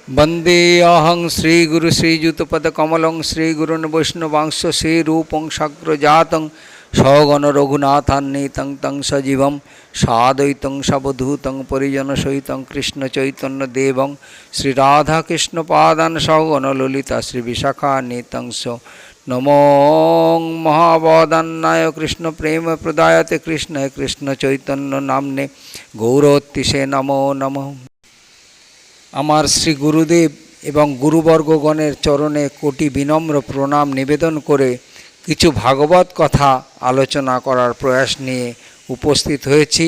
वंदे अहं श्रीगुरु श्रीयुतपदकमलं श्रीगुरुन् वैष्णवांश श्रीरूपं शग्रजातं सगण रघुनाथान्वितं तं सजीवं साद्वैतं सवधूतं परिजनसहितं कृष्णचैतन्यदेवं श्रीराधाकृष्णपादान् सगण ललिता श्रीविशाखान्वितं स नमो महावदन्नाय कृष्णप्रेमप्रदायते कृष्णाय कृष्णचैतन्य नाम्ने गौरतिसे नमो नमः। আমার শ্রী গুরুদেব এবং গুরুবর্গগণের চরণে কোটি বিনম্র প্রণাম নিবেদন করে কিছু ভাগবত কথা আলোচনা করার প্রয়াস নিয়ে উপস্থিত হয়েছি।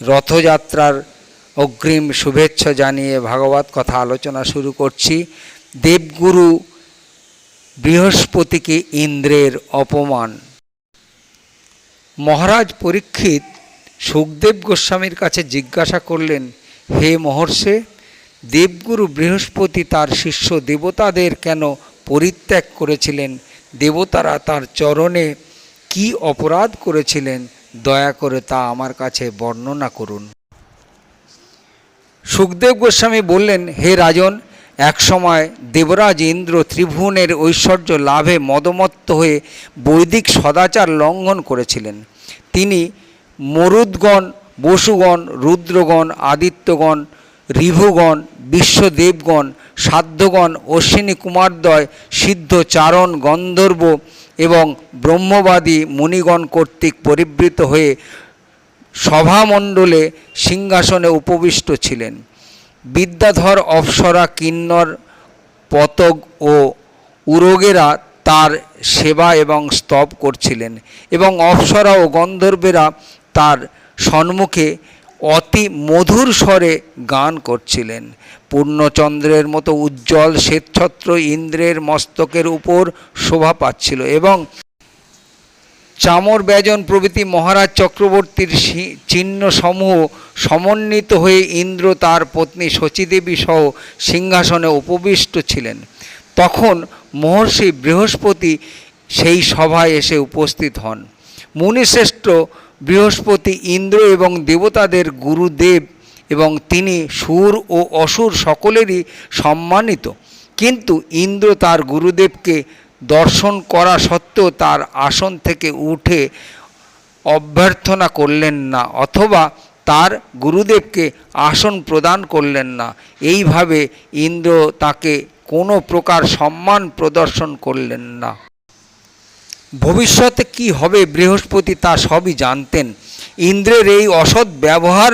রথযাত্রার অগ্রিম শুভেচ্ছা জানিয়ে ভাগবত কথা আলোচনা শুরু করছি। দেবগুরু বৃহস্পতিকে ইন্দ্রের অপমান। মহারাজ পরীক্ষিত সুখদেব গোস্বামীর কাছে জিজ্ঞাসা করলেন, হে মহর্ষে, দেবগুরু বৃহস্পতি তার শিষ্য দেবতাদের কেন পরিত্যাগ করেছিলেন? দেবতারা তার চরণে কি অপরাধ করেছিলেন? দয়া করে তা আমার কাছে বর্ণনা করুন। সুখদেব গোস্বামী বললেন, হে রাজন, একসময় দেবরাজ ইন্দ্র ত্রিভুবনের ঐশ্বর্য লাভে মদমত্ত হয়ে বৈদিক সদাচার লঙ্ঘন করেছিলেন। তিনি মরুদ্গণ, বসুগণ, রুদ্রগণ, আদিত্যগণ, ঋভুগণ, বিশ্বদেবগণ, সাধ্যগণ, অশ্বিনী কুমারদ্বয়, সিদ্ধ, চারণ, গন্ধর্ব এবং ব্রহ্মবাদী মুনিগণ কর্তৃক পরিবৃত হয়ে সভামণ্ডলে সিংহাসনে উপবিষ্ট ছিলেন। বিদ্যাধর, অপ্সরা, কিন্নর, পতগ ও উরগেরা তার সেবা এবং স্তব করছিলেন এবং অপ্সরা ও গন্ধর্বেরা তার সম্মুখে অতি মধুর স্বরে গান করছিলেন। পূর্ণচন্দ্রের মতো উজ্জ্বল শ্বেতছত্র ইন্দ্রের মস্তকের উপর শোভা পাচ্ছিল এবং চামর, ব্যজন প্রভৃতি মহারাজ চক্রবর্তীর চিহ্নসমূহ সমন্বিত হয়ে ইন্দ্র তার পত্নী শচীদেবী সহ সিংহাসনে উপবিষ্ট ছিলেন। তখন মহর্ষি বৃহস্পতি সেই সভায় এসে উপস্থিত হন। মুনিশ্রেষ্ঠ বৃহস্পতি ইন্দ্র এবং দেবতাদের গুরুদেব এবং তিনি সুর ও অসুর সকলেরই সম্মানিত, কিন্তু ইন্দ্র তার গুরুদেবকে দর্শন করা সত্ত্বেও তার আসন থেকে উঠে অভ্যর্থনা করলেন না অথবা তার গুরুদেবকে আসন প্রদান করলেন না। এইভাবে ইন্দ্র তাকে কোনো প্রকার সম্মান প্রদর্শন করলেন না। ভবিষ্যতে কি হবে বৃহস্পতি তা সবই জানতেন। ইন্দ্রের এই অসৎ ব্যবহার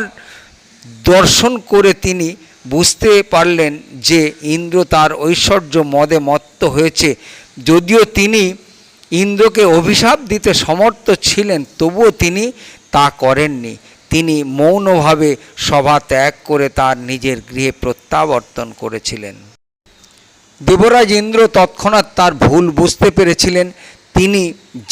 দর্শন করে তিনি বুঝতে পারলেন যে ইন্দ্র তার ঐশ্বর্য মদে মত্ত হয়েছে। যদিও তিনি ইন্দ্রকে অভিশাপ দিতে সমর্থ ছিলেন, তবুও তিনি তা করেননি। তিনি মৌনভাবে সভা ত্যাগ করে তার নিজের গৃহে প্রত্যাবর্তন করেছিলেন। দেবরাজ ইন্দ্র তৎক্ষণাৎ তার ভুল বুঝতে পেরেছিলেন। তিনি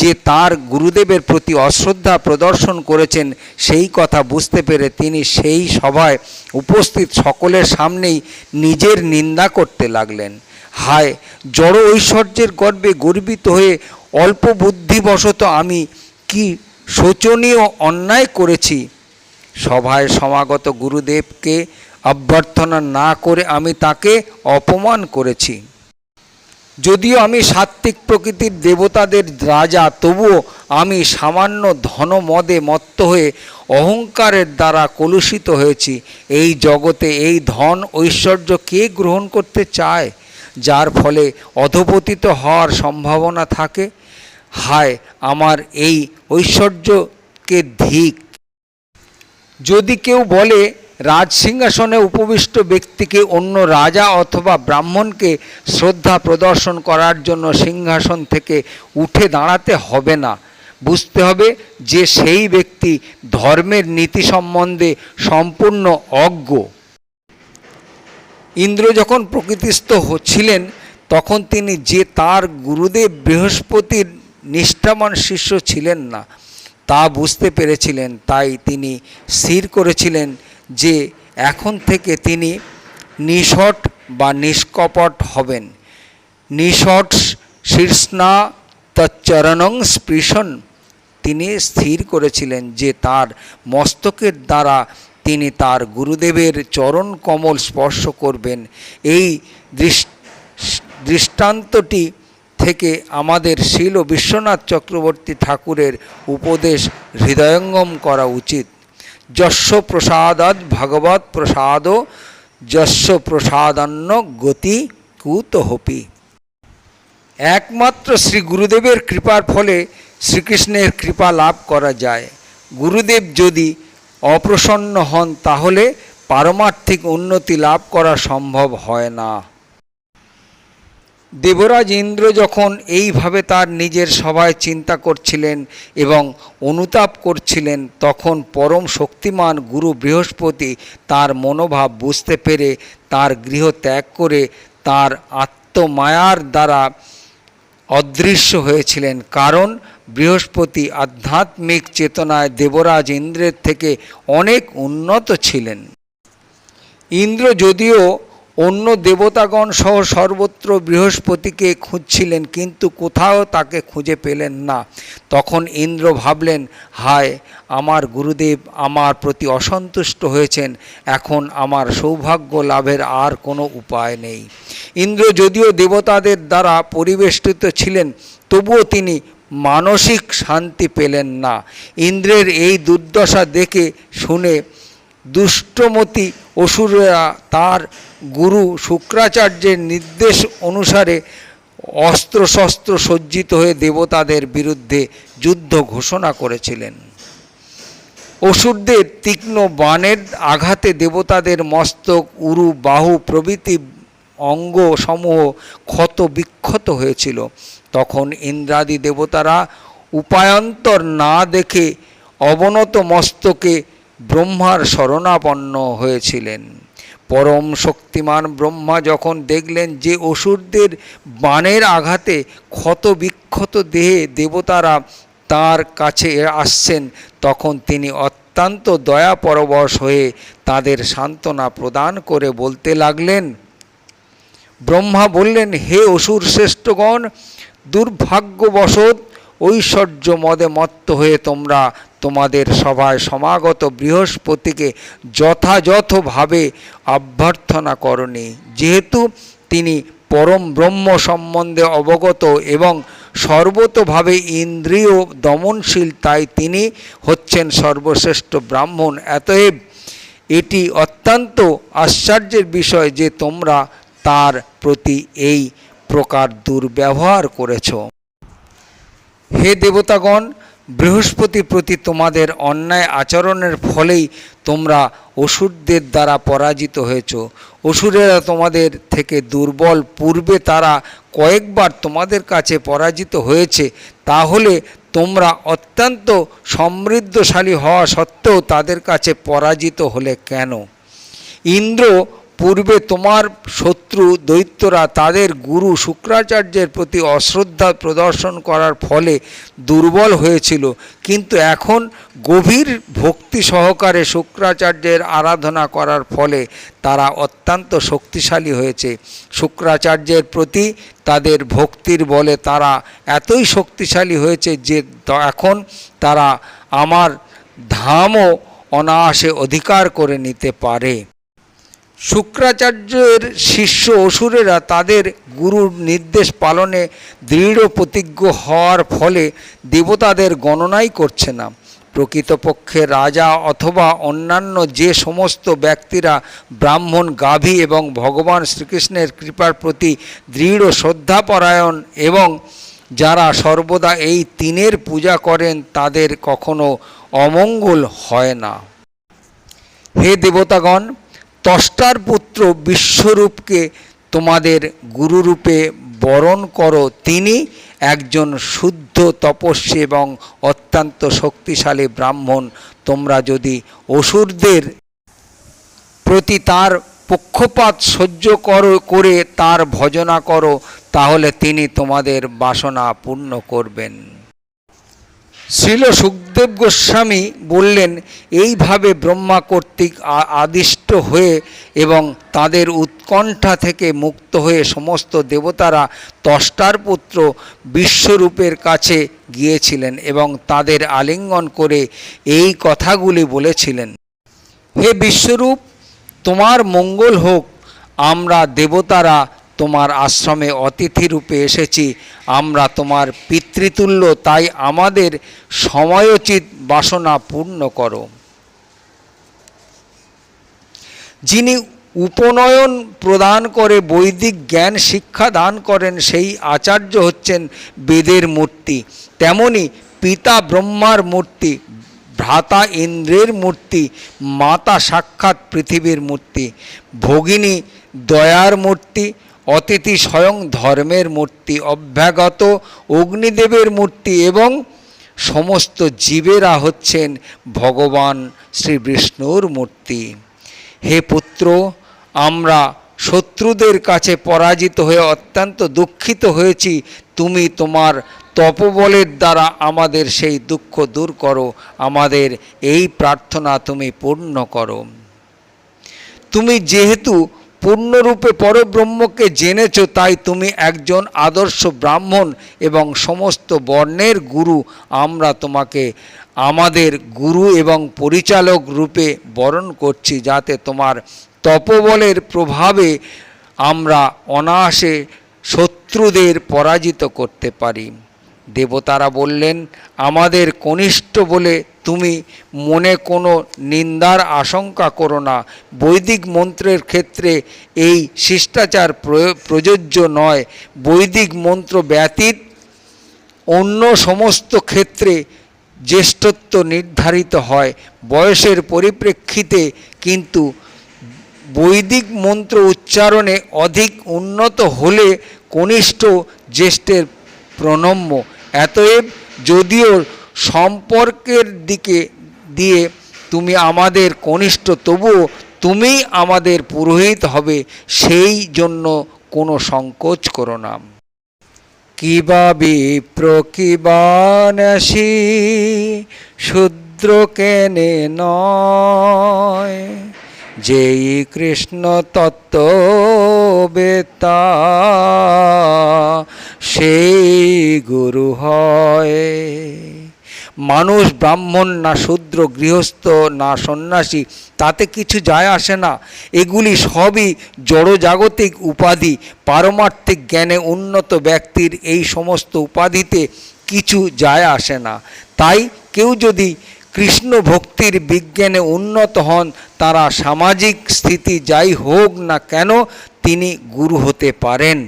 যে তার গুরুদেবের প্রতি অশ্রদ্ধা প্রদর্শন করেছেন সেই কথা বুঝতে পেরে তিনি সেই সভায় উপস্থিত সকলের সামনেই নিজের নিন্দা করতে লাগলেন। হায়, জড় ঐশ্বর্যের গর্বে গর্বিত হয়ে অল্প বুদ্ধিবশত আমি কি শোচনীয় অন্যায় করেছি! সভায় সমাগত গুরুদেবকে অভ্যর্থনা না করে আমি তাকে অপমান করেছি। যদিও আমি সাত্ত্বিক প্রকৃতির দেবতাদের রাজা, তবুও আমি সামান্য ধনমদে মত্ত হয়ে অহংকারের দ্বারা কলুষিত হয়েছি। এই জগতে এই ধন ঐশ্বর্য কে গ্রহণ করতে চায়, যার ফলে অধঃপতিত হওয়ার সম্ভাবনা থাকে? হায়, আমার এই ঐশ্বর্যকে ধিক! যদি কেউ বলে রাজসিংহাসনে উপবিষ্ট ব্যক্তিকে অন্য রাজা অথবা ব্রাহ্মণকে শ্রদ্ধা প্রদর্শন করার জন্য সিংহাসন থেকে উঠে দাঁড়াতে হবে না, বুঝতে হবে যে সেই ব্যক্তি ধর্মের নীতি সম্বন্ধে সম্পূর্ণ অজ্ঞ। ইন্দ্র যখন প্রকৃতিস্থ ছিলেন তখন তিনি যে তার গুরুদেব বৃহস্পতির নিষ্ঠাবান শিষ্য ছিলেন না তা বুঝতে পেরেছিলেন। তাই তিনি স্থির করেছিলেন যে এখন থেকে তিনি নিষট বা নিষ্কপট হবেন। নিষট শীর্ষনা তচ্চরণং স্পৃশন। তিনি স্থির করেছিলেন যে তার মস্তকের দ্বারা তিনি তার গুরুদেবের চরণ কমল স্পর্শ করবেন। এই দৃষ্টান্তটি থেকে আমাদের শ্রীল বিশ্বনাথ চক্রবর্তী ঠাকুরের উপদেশ হৃদয়ঙ্গম করা উচিত। যস্য প্রসাদাৎ ভগবৎ প্রসাদ যস্য প্রসাদান্ন গতি কুতহপি। একমাত্র শ্রী গুরুদেবের কৃপার ফলে শ্রীকৃষ্ণের কৃপা লাভ করা যায়। গুরুদেব যদি অপ্রসন্ন হন তাহলে পারমার্থিক উন্নতি লাভ করা সম্ভব হয় না। দেবরাজ ইন্দ্র যখন এইভাবে তার নিজের সভায় চিন্তা করছিলেন এবং অনুতাপ করছিলেন, তখন পরম শক্তিমান গুরু বৃহস্পতি তার মনোভাব বুঝতে পেরে তার গৃহ ত্যাগ করে তার আত্মমায়ার দ্বারা অদৃশ্য হয়েছিলেন। কারণ বৃহস্পতি আধ্যাত্মিক চেতনায় দেবরাজ ইন্দ্রের থেকে অনেক উন্নত ছিলেন। ইন্দ্র যদিও অন্য দেবতাগণ সহ সর্বত্র বৃহস্পতিকে খুঁজছিলেন, কিন্তু কোথাও তাকে খুঁজে পেলেন না। তখন ইন্দ্র ভাবলেন, হায়, আমার গুরুদেব আমার প্রতি অসন্তুষ্ট হয়েছেন, এখন আমার সৌভাগ্য লাভের আর কোনো উপায় নেই। ইন্দ্র যদিও দেবতাদের দ্বারা পরিবেষ্টিত ছিলেন, তবুও তিনি মানসিক শান্তি পেলেন না। ইন্দ্রের এই দুর্দশা দেখে শুনে দুষ্টমতি অসুররা তার গুরু শুক্রাচার্যের নির্দেশ অনুসারে অস্ত্রশস্ত্র সজ্জিত হয়ে দেবতাদের বিরুদ্ধে যুদ্ধ ঘোষণা করেছিলেন। অসুরদের তীক্ষ্ণ বাণের আঘাতে দেবতাদের মস্তক, উরু, বাহু প্রভৃতি অঙ্গ সমূহ ক্ষত বিক্ষত হয়েছিল। তখন ইন্দ্রাদি দেবতারা উপায়ান্তর না দেখে অবনত মস্তকে ব্রহ্মার শরণাপন্ন হয়েছিলেন। পরম শক্তিমান ব্রহ্মা যখন দেখলেন যে অসুরদের বাণের আঘাতে ক্ষত বিক্ষত দেহে দেবতারা তার কাছে আসছেন, তখন তিনি অত্যন্ত দয়াপরবশ হয়ে তাদের সান্ত্বনা প্রদান করে বলতে লাগলেন। ব্রহ্মা বললেন, হে অসুর শ্রেষ্ঠগণ, দুর্ভাগ্যবশত ঐশ্বর্য মদে মত্ত হয়ে তোমরা তোমাদের সভায় সমাগত বৃহস্পতিকে যথাযথভাবে অভ্যর্থনা করনি। যেহেতু তিনি পরম ব্রহ্ম সম্বন্ধে অবগত এবং সর্বতোভাবে ইন্দ্রিয় দমনশীল, তাই তিনি হচ্ছেন সর্বশ্রেষ্ঠ ব্রাহ্মণ। অতএব এটি অত্যন্ত আশ্চর্যের বিষয় যে তোমরা তার প্রতি এই প্রকার দুর্ব্যবহার করেছ। হে দেবতাগণ, বৃহস্পতির প্রতি তোমাদের অন্যায় আচরণের ফলেই তোমরা অসুরদের দ্বারা পরাজিত হয়েছ। অসুরেরা তোমাদের থেকে দুর্বল, পূর্বে তারা কয়েকবার তোমাদের কাছে পরাজিত হয়েছে, তাহলে তোমরা অত্যন্ত সমৃদ্ধশালী হওয়া সত্ত্বেও তাদের কাছে পরাজিত হলে কেন? ইন্দ্র পূর্বে তোমার শত্রু দৈত্যরা তাদের গুরু শুক্রাচার্যের প্রতি অশ্রদ্ধা প্রদর্শন করার ফলে দুর্বল হয়েছিল, কিন্তু এখন গভীর ভক্তি সহকারে শুক্রাচার্যের আরাধনা করার ফলে তারা অত্যন্ত শক্তিশালী হয়েছে। শুক্রাচার্যের প্রতি তাদের ভক্তির বলে তারা এতই শক্তিশালী হয়েছে যে এখন তারা আমার ধামও অনায়াসে অধিকার করে নিতে পারে। শুক্রাচার্যের শিষ্য অসুরেরা তাদের গুরুর নির্দেশ পালনে দৃঢ় প্রতিজ্ঞ হওয়ার ফলে দেবতাদের গণনাই করছে না। প্রকৃতপক্ষে রাজা অথবা অন্যান্য যে সমস্ত ব্যক্তিরা ব্রাহ্মণ, গাভী এবং ভগবান শ্রীকৃষ্ণের কৃপার প্রতি দৃঢ় শ্রদ্ধাপরায়ণ এবং যারা সর্বদা এই তিনের পূজা করেন, তাদের কখনো অমঙ্গল হয় না। হে দেবতাগণ, ত্বষ্টার পুত্র বিশ্বরূপকে তোমাদের গুরুরূপে বরণ করো। তিনি একজন শুদ্ধ তপস্বী এবং অত্যন্ত শক্তিশালী ব্রাহ্মণ। তোমরা যদি অসুরদের প্রতি তার পক্ষপাত সহ্য করে তার ভজনা করো, তাহলে তিনি তোমাদের বাসনা পূর্ণ করবেন। শ্রীল সুখদেব গোস্বামী বললেন, এইভাবে ব্রহ্মা কর্তৃক আদিষ্ট হয়ে এবং তাদের উৎকণ্ঠা থেকে মুক্ত হয়ে সমস্ত দেবতারা ত্বষ্টার পুত্র বিশ্বরূপের কাছে গিয়েছিলেন এবং তাদের আলিঙ্গন করে এই কথাগুলি বলেছিলেন। হে বিশ্বরূপ, তোমার মঙ্গল হোক। আমরা দেবতারা তোমার আশ্রমে অতিথি রূপে এসেছি। আমরা তোমার পিতৃতুল্য, তাই আমাদের সময়োচিত বাসনা পূর্ণ করো। যিনি উপনয়ন প্রদান করে বৈদিক জ্ঞান শিক্ষা দান করেন, সেই আচার্য হচ্ছেন বেদের মূর্তি। তেমনি পিতা ব্রহ্মার মূর্তি, ভ্রাতা ইন্দ্রের মূর্তি, মাতা সাক্ষাৎ পৃথিবীর মূর্তি, ভগিনী দয়ার মূর্তি, অতিথি স্বয়ং ধর্মের মূর্তি, অভ্যাগত অগ্নিদেবের মূর্তি এবং সমস্ত জীবেরা হচ্ছেন ভগবান শ্রীবিষ্ণুর মূর্তি। হে পুত্র, আমরা শত্রুদের কাছে পরাজিত হয়ে অত্যন্ত দুঃখিত হয়েছি। তুমি তোমার তপবলের দ্বারা আমাদের সেই দুঃখ দূর করো। আমাদের এই প্রার্থনা তুমি পূর্ণ করো। তুমি যেহেতু পূর্ণরূপে পরব্রহ্মকে জেনেছ, তাই তুমি একজন আদর্শ ব্রাহ্মণ এবং সমস্ত বর্ণের গুরু। আমরা তোমাকে আমাদের গুরু এবং পরিচালক রূপে বরণ করছি, যাতে তোমার তপবলের প্রভাবে আমরা অনায়াসে শত্রুদের পরাজিত করতে পারি। দেবতারা বললেন, আমাদের কনিষ্ঠ বলে তুমি মনে কোনো নিন্দার আশঙ্কা করো না। বৈদিক মন্ত্রের ক্ষেত্রে এই শিষ্টাচার প্রযোজ্য নয়। বৈদিক মন্ত্র ব্যতীত অন্য সমস্ত ক্ষেত্রে জ্যেষ্ঠত্ব নির্ধারিত হয় বয়সের পরিপ্রেক্ষিতে, কিন্তু বৈদিক মন্ত্র উচ্চারণে অধিক উন্নত হলে কনিষ্ঠ জ্যেষ্ঠের প্রণম্য। অতএব যদিও সম্পর্কের দিকে দিয়ে তুমি আমাদের কনিষ্ঠ, তবুও তুমি আমাদের পুরোহিত হবে, সেই জন্য কোনো সংকোচ করো না। কিবা বিপ্র কিবা নাসি, শূদ্র কেনে নয়, যেই কৃষ্ণ তত্ত্ববেত্তা সেই গুরু হয়। মানুষ ব্রাহ্মণ না শূদ্র, গৃহস্থ না সন্ন্যাসী, তাতে কিছু যায় আসে না। এগুলি সবই জড়জাগতিক উপাধি। পারমার্থিক জ্ঞানে উন্নত ব্যক্তির এই সমস্ত উপাধিতে কিছু যায় আসে না। তাই কেউ যদি কৃষ্ণ ভক্তির বিজ্ঞানে উন্নত হন, তারা সামাজিক স্থিতি যাই হোক না কেন তিনি গুরু হতে পারেন।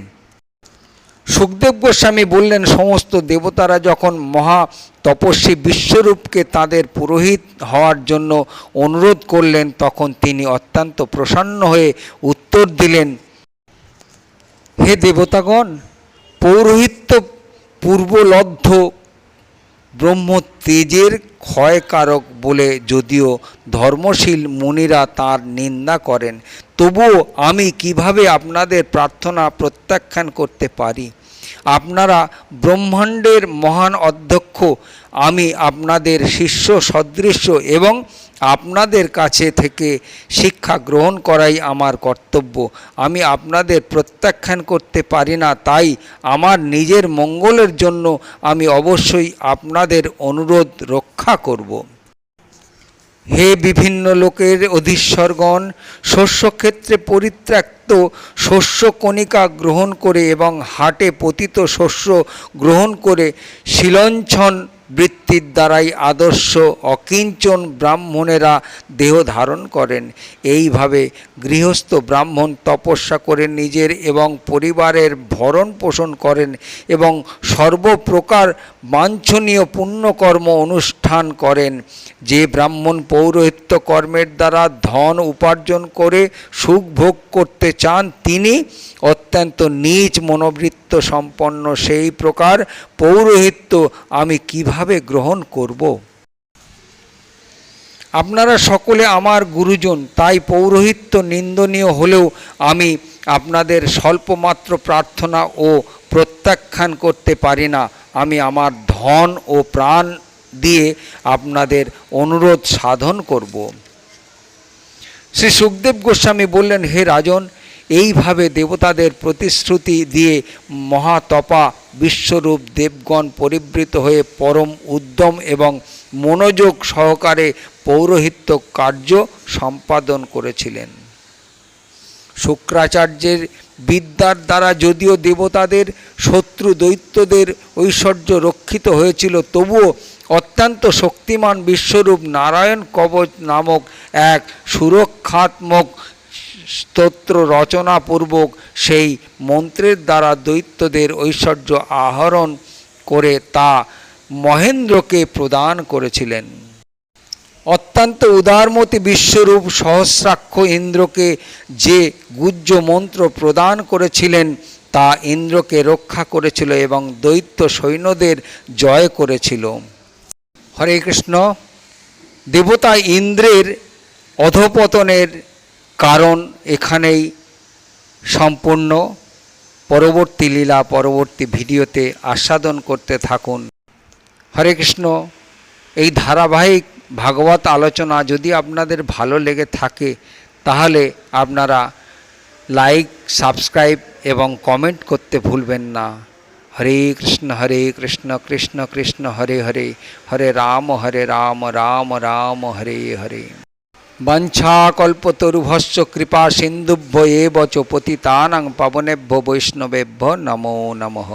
সুখদেব গোস্বামী বললেন, সমস্ত দেবতারা যখন মহা তপস্বী বিশ্বরূপকে তাদের পুরোহিত হওয়ার জন্য অনুরোধ করলেন, তখন তিনি অত্যন্ত প্রসন্ন হয়ে উত্তর দিলেন, হে দেবতাগণ, পৌরোহিত্য পূর্বলব্ধ ব্রহ্ম তেজের ক্ষয়কারক বলে যদিও ধর্মশীল মুনিরা তার নিন্দা করেন, তবুও আমি কিভাবে আপনাদের প্রার্থনা প্রত্যাখ্যান করতে পারি? আপনারা ব্রহ্মাণ্ডের মহান অধ্যক্ষ। আমি আপনাদের শিষ্য সদৃশ্য এবং আপনাদের কাছে থেকে শিক্ষা গ্রহণ করাই আমার কর্তব্য। আমি আপনাদের প্রত্যাখ্যান করতে পারি না, তাই আমার নিজের মঙ্গলের জন্য আমি অবশ্যই আপনাদের অনুরোধ রক্ষা করব। হে বিভিন্ন লোকের অধীশ্বরগণ, শস্যক্ষেত্রে পরিত্যক্ত শস্য কণিকা গ্রহণ করে এবং হাটে পতিত শস্য গ্রহণ করে শিলঞ্ছন বৃত্তির দ্বারাই আদর্শ অকিঞ্চন ব্রাহ্মণেরা দেহ ধারণ করেন। এইভাবে গৃহস্থ ব্রাহ্মণ তপস্যা করে নিজের এবং পরিবারের ভরণ পোষণ করেন এবং সর্বপ্রকার বাঞ্ছনীয় পুণ্যকর্ম অনুষ্ঠান করেন। যে ব্রাহ্মণ পৌরোহিত্য কর্মের দ্বারা ধন উপার্জন করে সুখ ভোগ করতে চান, তিনি অত্যন্ত নীচ মনোবৃত্ত সম্পন্ন। সেই প্রকার পৌরোহিত্য আমি কিভাবে গ্রহণ করব? আপনারা সকলে আমার গুরুজন, তাই পৌরোহিত্য নিন্দনীয় হলেও আমি আপনাদের স্বল্পমাত্র প্রার্থনা ও প্রত্যাখ্যান করতে পারি না। আমি আমার ধন ও প্রাণ দিয়ে আপনাদের অনুরোধ সাধন করব। শ্রী সুখদেব গোস্বামী বললেন, হে রাজন, এইভাবে দেবতাদের প্রতিশ্রুতি দিয়ে মহাতপা বিশ্বরূপ দেবগণ পরিবৃত হয়ে পরম উদ্যম এবং মনোযোগ সহকারে পৌরোহিত্য কার্য সম্পাদন করেছিলেন। শুক্রাচার্যের বিদ্যার দ্বারা যদিও দেবতাদের শত্রু দৈত্যদের ঐশ্বর্য রক্ষিত হয়েছিল, তবুও অত্যন্ত শক্তিমান বিশ্বরূপ নারায়ণ কবচ নামক এক সুরক্ষাত্মক স্তোত্র রচনাপূর্বক সেই মন্ত্রের দ্বারা দৈত্যদের ঐশ্বর্য আহরণ করে তা মহেন্দ্রকে প্রদান করেছিলেন। অত্যন্ত উদারমতি বিশ্বরূপ সহস্রাক্ষ ইন্দ্রকে যে গুহ্য মন্ত্র প্রদান করেছিলেন তা ইন্দ্রকে রক্ষা করেছিল এবং দৈত্য সৈন্যদের জয় করেছিল। হরে কৃষ্ণ। দেবতা ইন্দ্রের অধঃপতনের কারণ এখানেই সম্পূর্ণ। পরবর্তী লীলা পরবর্তী ভিডিওতে আস্বাদন করতে থাকুন। হরে কৃষ্ণ। এই ধারাবাহিক ভাগবত আলোচনা যদি আপনাদের ভালো লেগে থাকে তাহলে আপনারা লাইক, সাবস্ক্রাইব এবং কমেন্ট করতে ভুলবেন না। হরে কৃষ্ণ কৃষ্ণ কৃষ্ণ হরে হরে, হরে রাম রাম রাম হরে হরে। বাঞ্ছাকল্পতরুভশ্চ কৃপা সিন্ধুভ্য এব চ পতিতানাং পাবনেভ্যো বৈষ্ণবেভ্যো নমো নমঃ।